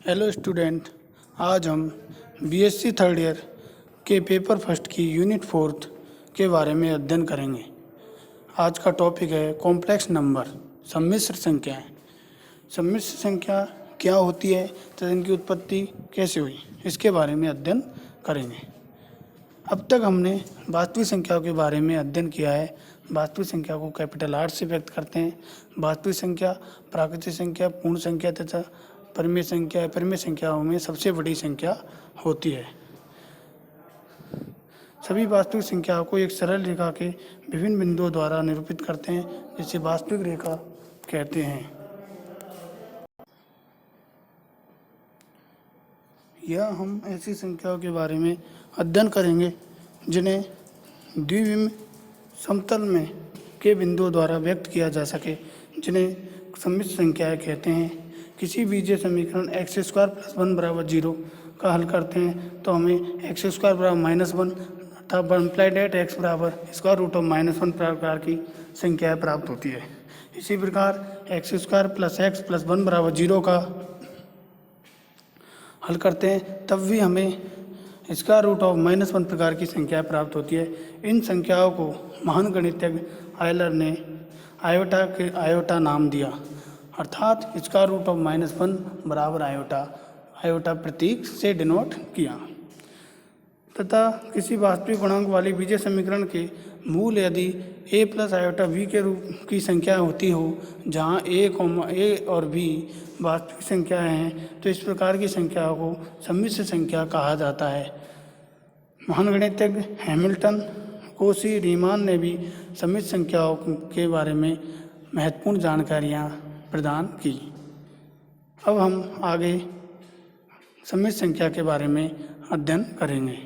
Hello student, आज हम BSc third year के पेपर फर्स्ट की यूनिट फोर्थ के बारे में अध्ययन करेंगे। आज का टॉपिक है कॉम्प्लेक्स नंबर, सम्मिश्र संख्याएं। सम्मिश्र संख्या क्या होती है तथा इनकी उत्पत्ति कैसे हुई, इसके बारे में अध्ययन करेंगे। अब तक हमने वास्तविक संख्याओं के बारे में अध्ययन किया है। वास्तविक संख्या को कैपिटल आर से व्यक्त करते हैं। वास्तविक संख्या, प्राकृतिक संख्या, पूर्ण संख्या तथा परिमेय संख्या, परिमेय संख्याओं में सबसे बड़ी संख्या होती है। सभी वास्तविक संख्याओं को एक सरल रेखा के विभिन्न बिंदुओं द्वारा निरूपित करते हैं, जिसे वास्तविक रेखा कहते हैं। यह हम ऐसी संख्याओं के बारे में अध्ययन करेंगे जिन्हें द्विविम समतल में के बिंदुओं द्वारा व्यक्त किया जा सके, जिन्हें सम्मिश्र संख्याएं कहते हैं। किसी बीजीय समीकरण x² + 1 = 0 का हल करते हैं तो हमें x² = -1 तथा 1/x = -1 प्रकार की संख्याएं प्राप्त होती है। इसी प्रकार x² + x + 1 = 0 का हल करते हैं तब भी हमें √-1 प्रकार की संख्याएं प्राप्त होती है। इन संख्याओं को महान गणितज्ञ आयलर ने आयोटा नाम दिया, अर्थात √-1 बराबर आयोटा प्रतीक से डिनोट किया। तथा किसी वास्तविक गुणांक वाली बीजीय समीकरण के मूल यदि a + i के रूप की संख्या होती हो, जहाँ a और b वास्तविक संख्याएं हैं, तो इस प्रकार की संख्याओं को सम्मिश्र संख्या कहा जाता है। महान गणितज्ञ हैमिल्टन, कोशी, रीमान ने भी सम्मिश्र संख्याओं के बारे में महत्वपूर्ण जानकारियाँ प्रदान की। अब हम आगे सम्मिश्र संख्या के बारे में अध्ययन करेंगे।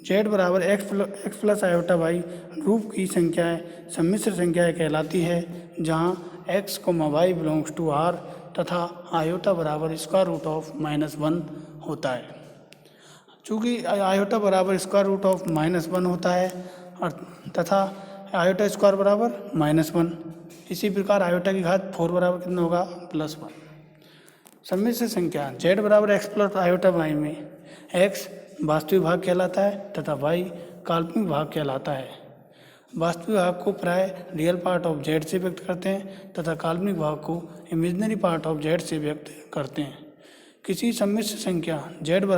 z = x + i/y रूप की संख्याएं सम्मिश्र संख्याएं कहलाती है, जहां x, y belongs to R तथा आयोटा बराबर √-1 होता है। चूँकि आयोटा बराबर √-1 होता है तथा आयोटा स्क्वायर बराबर -1, इसी प्रकार आयोटा की घात 4 बराबर कितना होगा +1। सम्मिश्र संख्या z = x + i/y में x वास्तविक भाग कहलाता है तथा y काल्पनिक भाग कहलाता है। वास्तविक भाग को प्राय रियल पार्ट ऑफ z से व्यक्त करते हैं तथा काल्पनिक भाग को इमेजिनरी पार्ट ऑफ z से व्यक्त करते हैं। किसी सम्मिश्र संख्या z =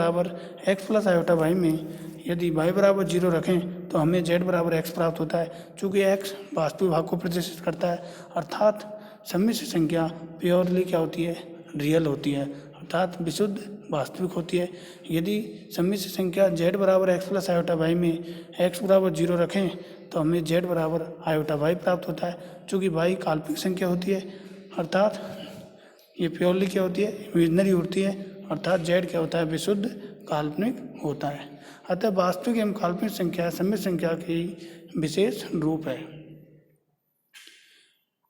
x + i/y में यदि y = 0 रखें तो हमें z = x प्राप्त होता है। चूँकि x वास्तविक भाग को प्रदर्शित करता है, अर्थात सम्मिश्र संख्या प्योरली क्या होती है, रियल होती है, अर्थात विशुद्ध वास्तविक होती है। यदि सम्मिश्र संख्या z = x + i/y में x = 0 रखें तो हमें z = i/y प्राप्त होता है। चूँकि y काल्पनिक संख्या होती है, अर्थात ये प्योरली क्या होती है, इमेजिनरी होती है, अर्थात z क्या होता है, विशुद्ध काल्पनिक होता है। अतः वास्तविक एवं काल्पनिक संख्या सम्मिश्र संख्या की विशेष रूप है।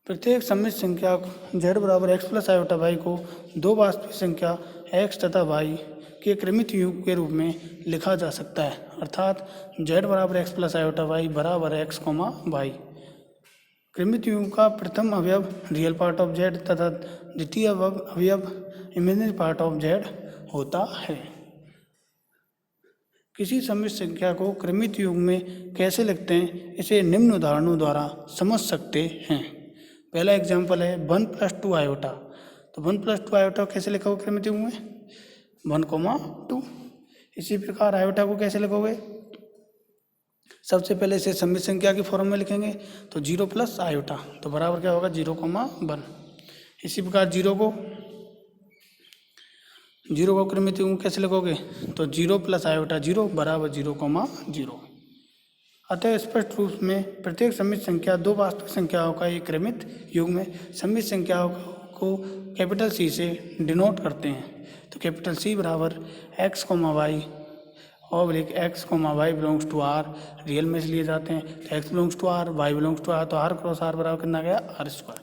प्रत्येक सम्मिश्र संख्या z = x + i/y को दो वास्तविक संख्या x तथा y के क्रमित योग के रूप में लिखा जा सकता है, अर्थात z = x + i/y = x, y। क्रमित योग का प्रथम अवयव रियल पार्ट ऑफ z तथा द्वितीय अवयव इमेजिनरी पार्ट ऑफ z होता है। किसी सम्मिश्र संख्या को क्रमित योग में कैसे लिखते हैं, इसे निम्न उदाहरणों द्वारा समझ सकते हैं। पहला एग्जाम्पल है 1 + 2 आयोटा। तो 1 + 2 आयोटा कैसे लिखोगे क्रमित योग में, 1, 2। इसी प्रकार आयोटा को कैसे लिखोगे, सबसे पहले इसे सम्मिश्र संख्या की फॉर्म में लिखेंगे तो 0 + आयोटा, तो बराबर क्या होगा 0, 1। इसी प्रकार 0 को क्रमित योग कैसे लिखोगे, तो 0 + आयोटा 0 = 0, 0। अतः स्पष्ट रूप में प्रत्येक सम्मिश्र संख्या दो वास्तविक संख्याओं का एक क्रमित योग में सम्मिश्र संख्याओं को कैपिटल C से डिनोट करते हैं। तो कैपिटल C = x, y और x, y belongs to R real में लिए जाते हैं। तो x belongs to R, y belongs to R, तो R × R बराबर कितना गया, R²।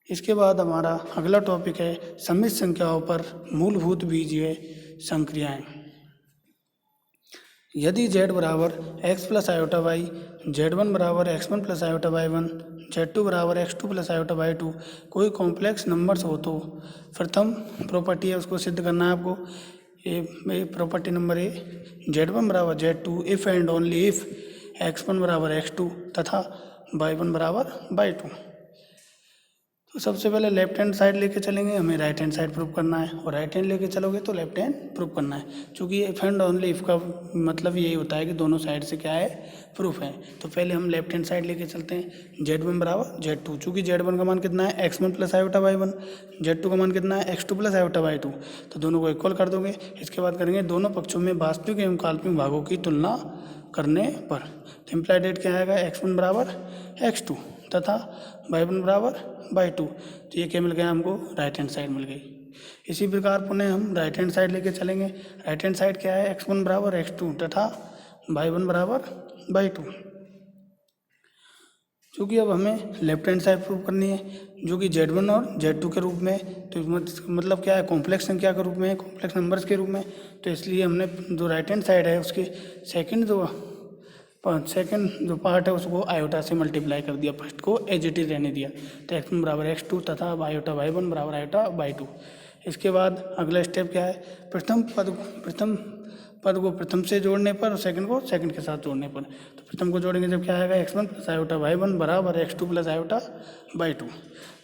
इसके बाद हमारा अगला टॉपिक है सम्मिश्र संख्याओं पर मूलभूत बीजीय संक्रियाएं। यदि z = x + i/y, z1 = x1 + i/y1, Z2 बराबर x2 plus iota by two कोई कॉम्प्लेक्स नंबर्स हो तो प्रथम प्रॉपर्टी है उसको सिद्ध करना है आपको। ये प्रॉपर्टी नंबर ए, Z1 बराबर Z2 if and only if x1 बराबर x2 तथा y1 बराबर y2। तो सबसे पहले लेफ्ट हैंड साइड लेके चलेंगे, हमें राइट हैंड साइड प्रूव करना है, और राइट हैंड लेके चलोगे तो लेफ्ट हैंड प्रूव करना है। क्योंकि इफ एंड ओनली इफ का मतलब यही होता है कि दोनों साइड से क्या है, प्रूफ है। तो पहले हम लेफ्ट हैंड साइड लेके चलते हैं। Z1 बराबर Z2, चूँकि Z1 का मान कितना है x1 plus iota y1, Z2 का मान कितना है x2 प्लस आयोटा y2, तो दोनों को इक्वल कर दोगे। इसके बाद करेंगे दोनों पक्षों में वास्तविक एवं काल्पनिक भागों की तुलना करने पर। तो इम्प्लाइड रेट क्या आएगा, x1 बराबर x2 तथा y1 बराबर y2। तो ये क्या मिल गया हमको, राइट हैंड साइड मिल गई। इसी प्रकार पुनः हम राइट हैंड साइड लेके चलेंगे। राइट हैंड साइड क्या है, x1 बराबर x2 तथा y1 बराबर y2। क्योंकि अब हमें लेफ्ट हैंड साइड प्रूव करनी है जो कि Z1 और Z2 के रूप में, तो मतलब क्या है, कॉम्प्लेक्स संख्या के रूप में, कॉम्प्लेक्स नंबर्स के रूप में। तो इसलिए हमने जो राइट हैंड साइड है उसके सेकंड जो पार्ट है उसको आयोटा से मल्टीप्लाई कर दिया, फर्स्ट को एज इट इज रहने दिया। तो x1 बराबर x2 तथा आयोटा y1 बराबर आयोटा y2। इसके बाद अगला स्टेप क्या है, प्रथम पद को प्रथम से जोड़ने पर और सेकंड को सेकंड के साथ जोड़ने पर। तो प्रथम को जोड़ेंगे जब क्या आएगा, x1 प्लस आयोटा y1 बराबर x2 प्लस आयोटा y2।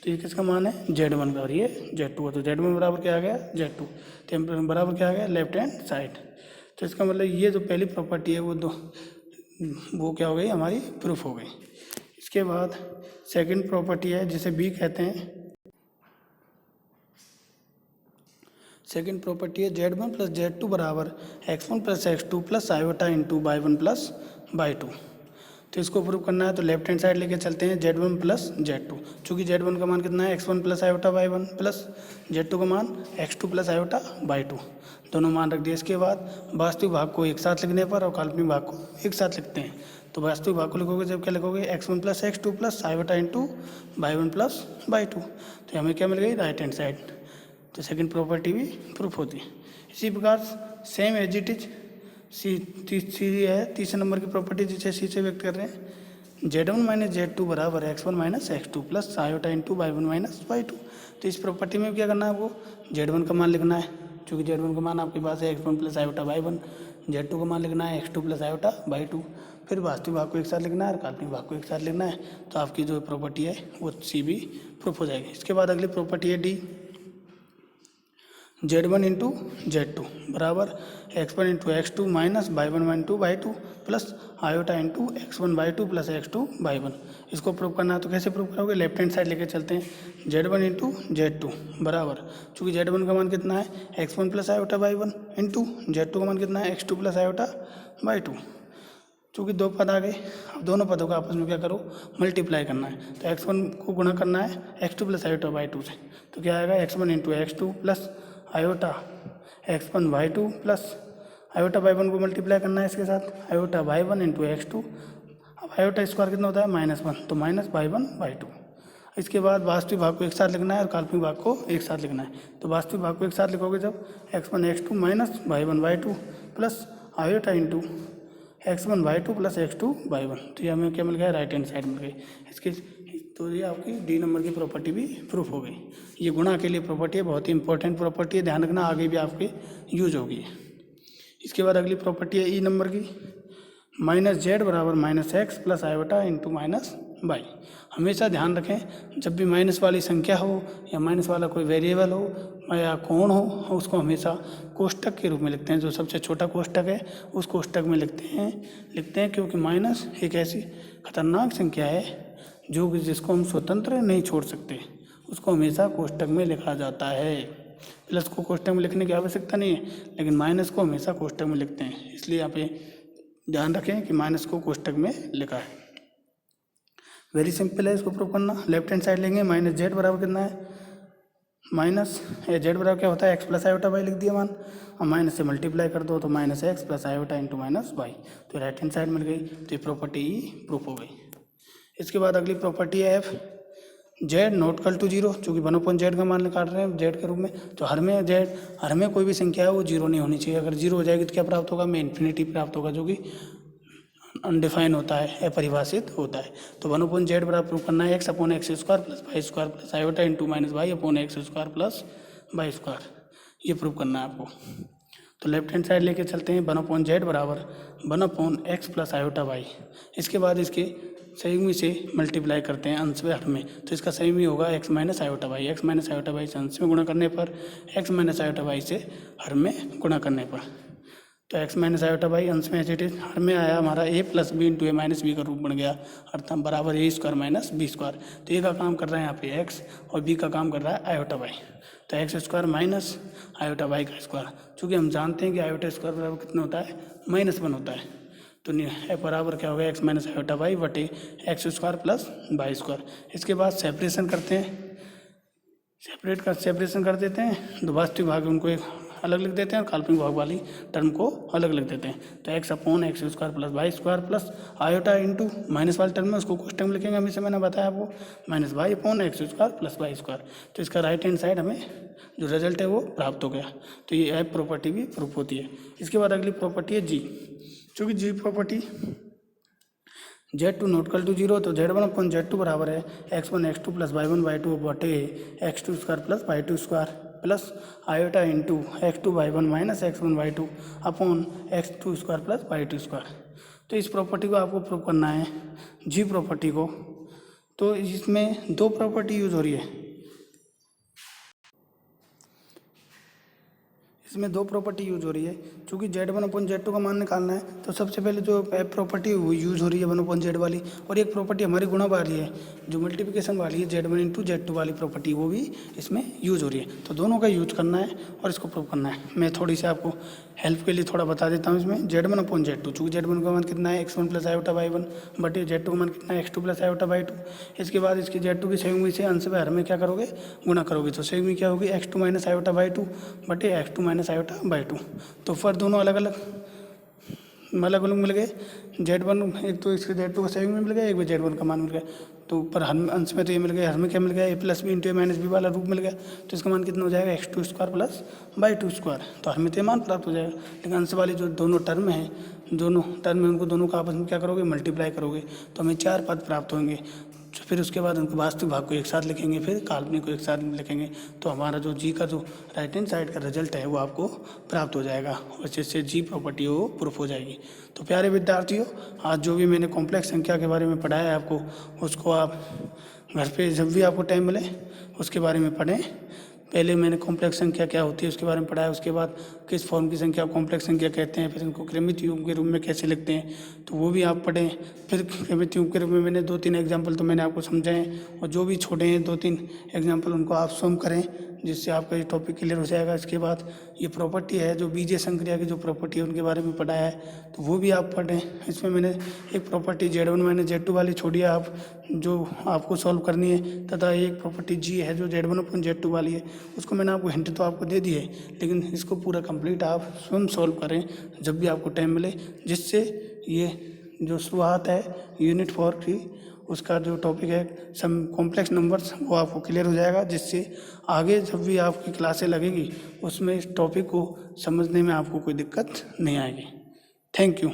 तो ये किसका मान है, Z1 का, और ये Z2 है। तो Z1 बराबर क्या आ गया, Z2। तो बराबर क्या आ गया, लेफ्ट हैंड साइड। तो इसका मतलब ये जो पहली प्रॉपर्टी है वो क्या हो गई, हमारी प्रूफ हो गई। इसके बाद सेकंड प्रॉपर्टी है जिसे बी कहते हैं। सेकंड प्रॉपर्टी है Z1 प्लस Z2 बराबर x1 plus x2 plus iota into y1 plus y2। तो इसको प्रूव करना है तो लेफ्ट हैंड साइड लेके चलते हैं, Z1 प्लस Z2। चूँकि Z1 का मान कितना है, x1 plus iota y1 plus Z2 का मान x2 प्लस आयोटा y2, दोनों मान रख दिए। इसके बाद वास्तविक भाग को एक साथ लिखने पर और काल्पनिक भाग को एक साथ लिखते हैं। तो वास्तविक भाग को लिखोगे जब क्या लिखोगे, x1 plus x2 plus iota into y1 plus y2। तो हमें क्या मिल गई, राइट हैंड साइड। तो सेकंड प्रॉपर्टी भी प्रूफ होती है। इसी प्रकार same as it is C है तीसरे नंबर की प्रॉपर्टी जिसे सी से व्यक्त कर रहे हैं। Z1 माइनस Z2 बराबर x1 minus x2 plus iota into y1 minus y2। तो इस प्रॉपर्टी में क्या करना है आपको, Z1 का मान लिखना है, क्योंकि Z1 का मान आपके पास है x1 plus iota y1। Z2 का मान लिखना है x2 प्लस आयोटा y2। फिर वास्तविक भाग को एक साथ लिखना है और काल्पनिक भाग को एक साथ लिखना है। तो आपकी जो प्रॉपर्टी है वो सी भी प्रूफ हो जाएगी। इसके बाद अगली प्रॉपर्टी है डी, Z1 इंटू Z2 बराबर x1 into x2 minus y1 into y2 plus iota into x1 y2 plus x2 y1। इसको प्रूव करना है तो कैसे प्रूव करोगे, लेफ्ट हैंड साइड लेके चलते हैं। Z1 इंटू Z2 बराबर, चूँकि Z1 का मान कितना है, x1 plus iota y1 into Z2 का मान कितना है, x2 प्लस आयोटा y2। चूँकि दो पद आ गए, अब दोनों पदों का आपस में क्या करो, मल्टीप्लाई करना है। तो x1 को गुणा करना है x2 प्लस आयोटा y2 से। तो क्या आएगा, x1 into x2 plus iota x1 y2 plus iota y1 को मल्टीप्लाई करना है इसके साथ, आयोटा y1 इंटू x2। अब आयोटा स्क्वायर कितना होता है, -1, तो माइनस y1 y2। इसके बाद वास्तविक भाग को एक साथ लिखना है और काल्पनिक भाग को एक साथ लिखना है। तो वास्तविक भाग को एक साथ लिखोगे जब x1 x2 minus y1 y2 plus iota into x1 y2 plus x2 y1। तो ये हमें क्या मिल गया, राइट हैंड साइड मिल गई इसकी। तो ये आपकी डी नंबर की प्रॉपर्टी भी प्रूफ हो गई। ये गुणा के लिए प्रॉपर्टी है, बहुत ही इंपॉर्टेंट प्रॉपर्टी है, ध्यान रखना आगे भी आपके यूज होगी। इसके बाद अगली प्रॉपर्टी है ई नंबर की, माइनस जेड बराबर minus x plus iota into minus y. हमेशा ध्यान रखें जब भी माइनस वाली संख्या हो या माइनस वाला कोई वेरिएबल हो या कोण हो, उसको हमेशा कोष्टक के रूप में लिखते हैं। जो सबसे छोटा कोष्टक है उस कोष्टक में लिखते हैं क्योंकि माइनस एक ऐसी खतरनाक संख्या है जिसको हम स्वतंत्र नहीं छोड़ सकते, उसको हमेशा कोष्टक में लिखा जाता है। प्लस को कोष्टक में लिखने की आवश्यकता नहीं है, लेकिन माइनस को हमेशा कोष्टक में लिखते हैं। इसलिए यहाँ पे ध्यान रखें कि माइनस को कोष्टक में लिखा है। वेरी सिंपल है इसको प्रूव करना। लेफ्ट हैंड साइड लेंगे, माइनस जेड बराबर कितना है, माइनस जेड बराबर क्या होता है, एक्स प्लस आयोटा वाई लिख दिया मान, और माइनस से मल्टीप्लाई कर दो तो minus x plus iota into minus y. तो राइट हैंड साइड मिल गई। तो ये प्रॉपर्टी ई प्रूफ हो गई। इसके बाद अगली प्रॉपर्टी है F, z not equal to zero. चूँकि 1/z का मान निकाल रहे हैं जेड के रूप में, तो हर में कोई भी संख्या है वो जीरो नहीं होनी चाहिए। अगर जीरो हो जाएगी तो क्या प्राप्त होगा, हमें इन्फिनिटी प्राप्त होगा, जो कि अनडिफाइन होता है, अपरिभाषित होता है। तो 1/z बराबर प्रूव करना है x/x² plus y square plus iota into minus y upon x² plus y square, ये प्रूव करना है आपको। तो लेफ्ट हैंड साइड लेके चलते हैं, 1/z बराबर 1/x प्लस आयोटा वाई। इसके बाद इसके संयुग्मी से मल्टीप्लाई करते हैं अंश में हर में, तो इसका संयुग्मी होगा x minus iota y. x minus iota y से अंश में गुणा करने पर, x माइनस आयोटा वाई से हर में गुणा करने पर, तो x माइनस आयोटा वाई अंश में एज इट इज, हर में आया हमारा a plus b into a minus b का रूप बन गया, अर्थात बराबर a² माइनस बी स्क्वायर। तो a का काम कर रहा है यहाँ पे x और b का काम कर रहा है आयोटा वाई, तो x² माइनस आयोटा वाई का स्क्वायर। चूँकि हम जानते हैं कि आयोटा स्क्वायर बराबर कितना होता है, -1 होता है, तो बराबर क्या होगा x माइनस आयोटा वाई बटे x² प्लस वाई स्क्वायर। इसके बाद सेपरेशन करते हैं, सेपरेशन कर देते हैं, तो वास्तविक भाग उनको एक अलग लिख देते हैं और काल्पनिक भाग वाली टर्म को अलग लिख देते हैं। तो x/x² plus y square plus iota into minus वाली टर्म में उसको कुछ टर्म लिखेंगे, हमेशा मैंने बताया आपको, minus y upon x² plus y square. तो इसका राइट हैंड साइड हमें जो रिजल्ट है वो प्राप्त हो गया। तो ये एफ प्रॉपर्टी भी प्रूफ होती है। इसके बाद अगली प्रॉपर्टी है जी। चूँकि G property z2 not equal to 0, तो z1/z2 बराबर है x1 x2 plus y1 y2 बटे x² plus y2² plus iota into x2 y1 minus x1 y2 upon x2² plus y2²। तो इस प्रॉपर्टी को आपको प्रूव करना है, जी प्रॉपर्टी को। तो इसमें दो प्रॉपर्टी यूज हो रही है, इसमें दो प्रॉपर्टी यूज हो रही है। चूँकि z1/z2 का मान निकालना है, तो सबसे पहले जो प्रॉपर्टी वो यूज हो रही है 1/z वाली, और एक प्रॉपर्टी हमारी गुणा वाली है जो मल्टीप्लिकेशन वाली है z1 इंटू z2 वाली प्रॉपर्टी, वो भी इसमें यूज हो रही है। तो दोनों का यूज करना है और इसको प्रूव करना है। मैं थोड़ी सी आपको हेल्प के लिए थोड़ा बता देता हूँ। इसमें z1/z2, चूँकि z1 का मान कितना है x1 प्लस आयोटा y1 बटे z2 का मान कितना है x2 प्लस आयोटा y2। इसके बाद इसकी z2 की संयुग्मी से अंश में हर में क्या करोगे, गुणा करोगे, तो संयुग्मी क्या होगी x2 माइनस आयोटा y2 बटे x2 माइनस आयोटा y2। तो फिर दोनों अलग अलग मिल गए। z1 एक तो इसके z2 का संयुग्मी मिल गया, एक भी z1 का मान मिल गया। तो ऊपर हर अंश में तो ये मिल गया, हर में क्या मिल गया, a plus b into a minus b वाला रूप मिल गया। तो इसका मान कितना हो जाएगा x2² प्लस y2²। तो हर में तो ये मान प्राप्त हो जाएगा, लेकिन अंश वाली जो दोनों टर्म है, दोनों टर्म में उनको दोनों का आपस में क्या करोगे, मल्टीप्लाई करोगे, तो हमें 4 पद प्राप्त होंगे। फिर उसके बाद उनको वास्तविक भाग को एक साथ लिखेंगे, फिर काल्पनिक को एक साथ लिखेंगे, तो हमारा जो जी का जो राइट हैंड साइड का रिजल्ट है वो आपको प्राप्त हो जाएगा, और जिससे जी प्रॉपर्टी वो प्रूफ हो जाएगी। तो प्यारे विद्यार्थियों, आज जो भी मैंने कॉम्प्लेक्स संख्या के बारे में पढ़ाया है आपको, उसको आप घर पे जब भी आपको टाइम मिले उसके बारे में पढ़ें। पहले मैंने कॉम्प्लेक्स संख्या क्या होती है उसके बारे में पढ़ाया, उसके बाद किस फॉर्म की संख्या कॉम्प्लेक्स संख्या कहते हैं, फिर इनको क्रमित योग के रूप में कैसे लिखते हैं, तो वो भी आप पढ़ें। फिर क्रमित योग के रूप में मैंने 2-3 एग्जाम्पल तो मैंने आपको समझाए, और जो भी छोटे हैं 2-3 एग्जाम्पल उनको आप स्वयं करें, जिससे आपका ये टॉपिक क्लियर हो जाएगा। इसके बाद ये प्रॉपर्टी है जो बीजीय संक्रिया की जो प्रॉपर्टी है उनके बारे में पढ़ाया है, तो वो भी आप पढ़ें। इसमें मैंने एक प्रॉपर्टी z1 माइनस z2 वाली छोड़ी है, आप जो आपको सॉल्व करनी है, तथा एक प्रॉपर्टी जी है जो z1/z2 वाली है, उसको मैंने आपको हिंट तो आपको दे दी है, लेकिन इसको पूरा कंप्लीट आप स्वयं सॉल्व करें जब भी आपको टाइम मिले, जिससे ये जो शुरुआत है यूनिट 4 की उसका जो टॉपिक है सम कॉम्प्लेक्स नंबर्स वो आपको क्लियर हो जाएगा, जिससे आगे जब भी आपकी क्लासें लगेगी उसमें इस टॉपिक को समझने में आपको कोई दिक्कत नहीं आएगी। Thank you.